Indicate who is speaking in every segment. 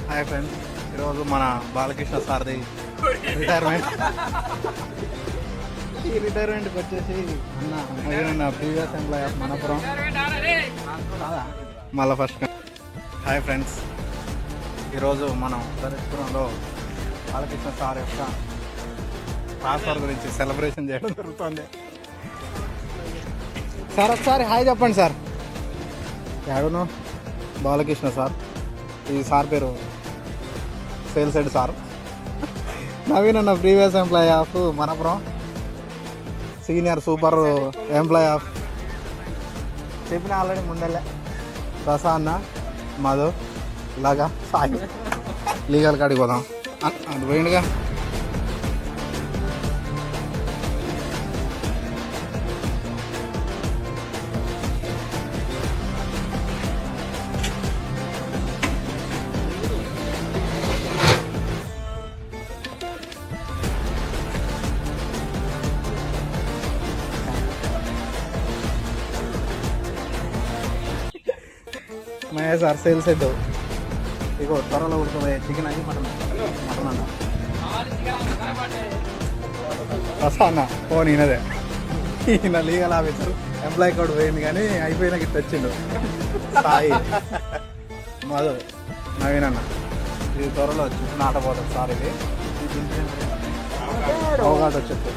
Speaker 1: Hi friends, ఈరోజు మన Balakrishna సార్ది retirement. ఈ రిటైర్మెంట్కి వచ్చేసి అన్న ప్రీవియస్ ఎంప్లాయ్ ఆఫ్ మనపురం మళ్ళా ఫస్ట్. హాయ్ ఫ్రెండ్స్, ఈరోజు మనం ధరేశ్వరంలో బాలకృష్ణ సార్ యొక్క ట్రాన్స్ఫర్ గురించి సెలబ్రేషన్ చేయడం జరుగుతుంది. సార్ ఒకసారి హాయ్ చెప్పండి సార్. ఎవరు? బాలకృష్ణ సార్. ఈ సార్ పేరు సేల్స్ హెడ్ సార్. నవీన్ అన్న previous employee of Manappuram, senior super employee of చెప్పిన ఆల్రెడీ ముందెళ్ళే. ప్రసా అన్న, మధు, ఇలాగా సాయి లీగల్ కాడికి పోదాం. అది పోయిండుగా. Mahesh sir sales head. ఇగో త్వరలో ఉడుకుపోయే చికెన్ అది మటన్ అన్న. రసా అన్న ఫోన్ ఈయనదే. ఈయన లీగల్ ఆఫీసర్, ఎంప్లాయీ కార్డు పోయింది కానీ అయిపోయినాక ఇట్టు వచ్చిండు. సాయి, మధు, నవీన్ అన్న. ఇది త్వరలో వచ్చి నాటపోతుంది సార్. ఇది అవగాహన వచ్చేది.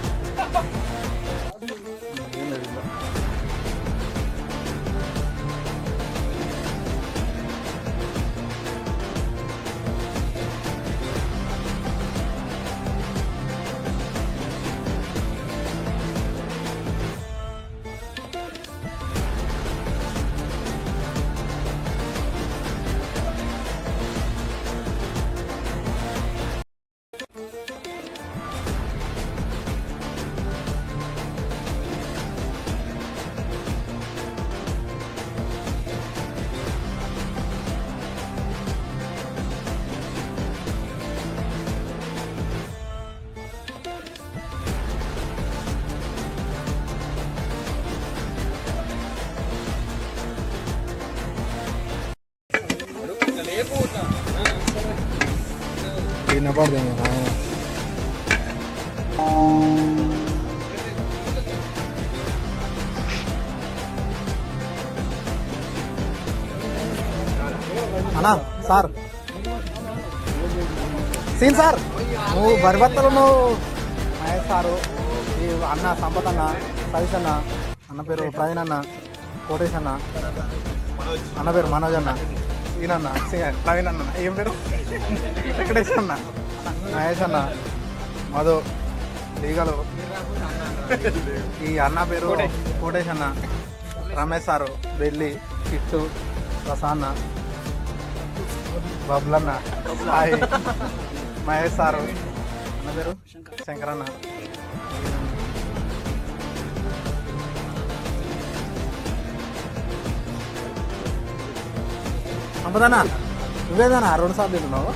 Speaker 1: వినపడదేమో అన్నా. సార్ సీన్ సార్, నువ్వు బరిబత్తలు నువ్వు. మహేష్ సారు, ఈ అన్న సంపత్ అన్న, సతీష్ అన్న, అన్న పేరు ప్రవీణ్ అన్న, కోటేష్ అన్న, అన్న పేరు మనోజ్ అన్న, ఈయనన్న ప్రవీణ్ అన్న, ఏం పేరు వెంకటేష్ అన్న, మహేష్ అన్న, మధు, లీగలు, ఈ అన్న పేరు కోటేష్ అన్న, రమేష్ సారు, బెల్లి, కిట్టు, ప్రసాన్న, బబ్లన్న, సాయి, మహేష్ సారు, అన్న పేరు శంకరన్న. సంపదన్నా, నువ్వేదన్నా 2 సార్లు తింటున్నావు.